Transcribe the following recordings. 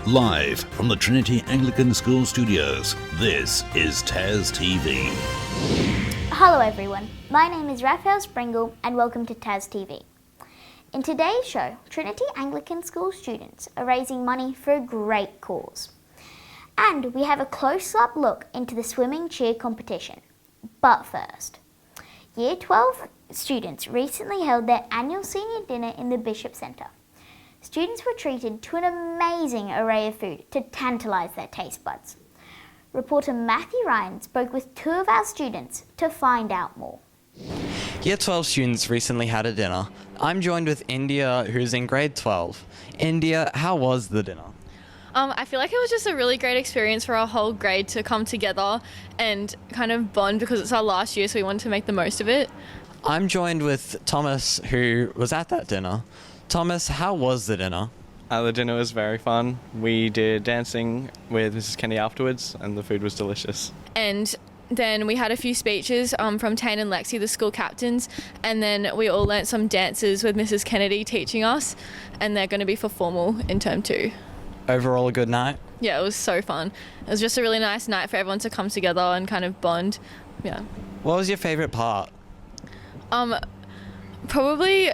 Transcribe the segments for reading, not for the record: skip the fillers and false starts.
Live from the Trinity Anglican School Studios, this is TAS TV. Hello everyone, my name is Raphael Springle and welcome to TAS TV. In today's show, Trinity Anglican School students are raising money for a great cause. And we have a close-up look into the swimming cheer competition. But first, Year 12 students recently held their annual senior dinner in the Bishop Centre. Students were treated to an amazing array of food to tantalise their taste buds. Reporter Matthew Ryan spoke with two of our students to find out more. Year 12 students recently had a dinner. I'm joined with India, who's in grade 12. India, how was the dinner? I feel like it was just a really great experience for our whole grade to come together and kind of bond because it's our last year, so we wanted to make the most of it. I'm joined with Thomas, who was at that dinner. Thomas, how was the dinner? The dinner was very fun. We did dancing with Mrs. Kenny afterwards, and the food was delicious. And then we had a few speeches from Tane and Lexi, the school captains, and then we all learnt some dances with Mrs. Kennedy teaching us, and they're going to be for formal in term 2. Overall, a good night? Yeah, it was so fun. It was just a really nice night for everyone to come together and kind of bond. Yeah. What was your favourite part? Probably,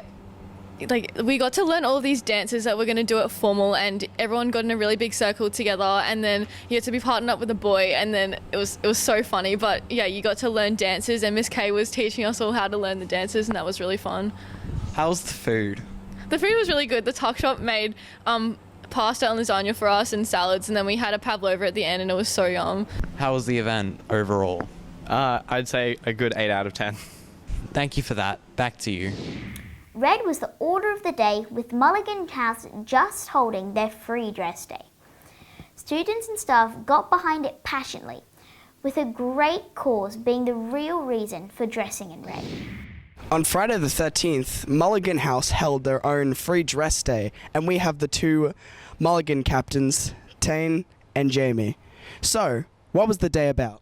we got to learn all of these dances that we're going to do at formal, and everyone got in a really big circle together, and then you had to be partnered up with a boy, and then it was so funny. But yeah, you got to learn dances, and Miss Kay was teaching us all how to learn the dances, and that was really fun. How was the food? The food was really good. The tuck shop made pasta and lasagna for us and salads, and then we had a pavlova at the end, and it was so yum. How was the event overall? I'd say a good 8 out of 10. Thank you for that. Back to you. Red was the order of the day, with Mulligan House just holding their free dress day. Students and staff got behind it passionately, with a great cause being the real reason for dressing in red. On Friday the 13th, Mulligan House held their own free dress day, and we have the two Mulligan captains, Tane and Jamie. So, what was the day about?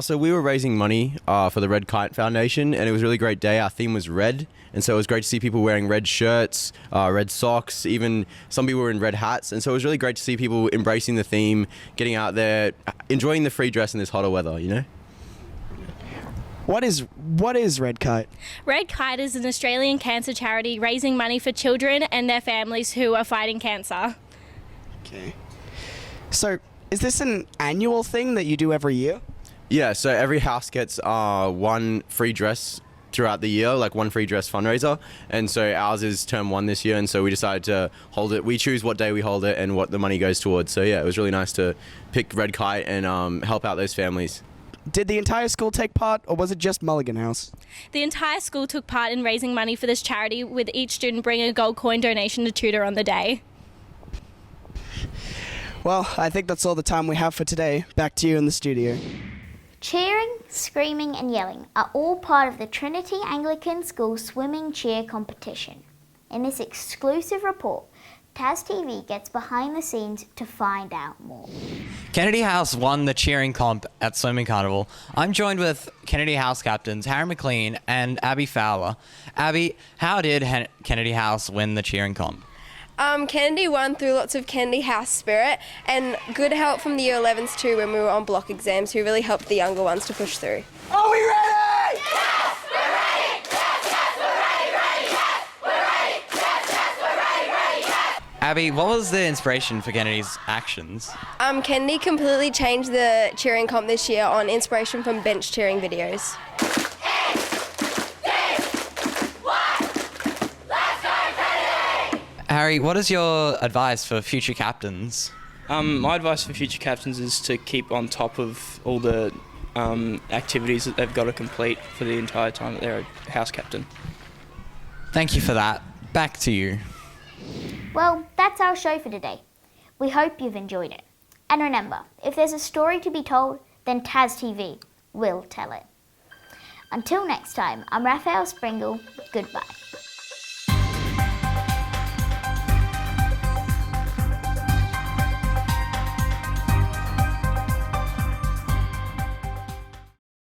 So we were raising money for the Red Kite Foundation, and it was a really great day. Our theme was red, and so it was great to see people wearing red shirts, red socks, even some people were in red hats, and so it was really great to see people embracing the theme, getting out there, enjoying the free dress in this hotter weather, you know? What is Red Kite? Red Kite is an Australian cancer charity raising money for children and their families who are fighting cancer. Okay. So, is this an annual thing that you do every year? Yeah, so every house gets one free dress throughout the year, like one free dress fundraiser, and so ours is term 1 this year, and so we decided to hold it. We choose what day we hold it and what the money goes towards, so yeah, it was really nice to pick Red Kite and help out those families. Did the entire school take part, or was it just Mulligan House? The entire school took part in raising money for this charity, with each student bringing a gold coin donation to tutor on the day. Well, I think that's all the time we have for today. Back to you in the studio. Cheering, screaming and yelling are all part of the Trinity Anglican School swimming cheer competition. In this exclusive report, TAS TV gets behind the scenes to find out more. Kennedy House won the cheering comp at Swimming Carnival. I'm joined with Kennedy House captains Harry McLean and Abby Fowler. Abby, how did Kennedy House win the cheering comp? Kennedy won through lots of Kennedy House spirit and good help from the Year 11s too when we were on block exams, who really helped the younger ones to push through. Are we ready? Yes, we're ready! Yes, yes, we're ready, ready, yes! We're ready! Yes, yes, we're ready, ready, yes! Abby, what was the inspiration for Kennedy's actions? Kennedy completely changed the cheering comp this year on inspiration from bench cheering videos. Harry, what is your advice for future captains? My advice for future captains is to keep on top of all the activities that they've got to complete for the entire time that they're a house captain. Thank you for that. Back to you. Well, that's our show for today. We hope you've enjoyed it. And remember, if there's a story to be told, then TAS TV will tell it. Until next time, I'm Raphael Springle. Goodbye.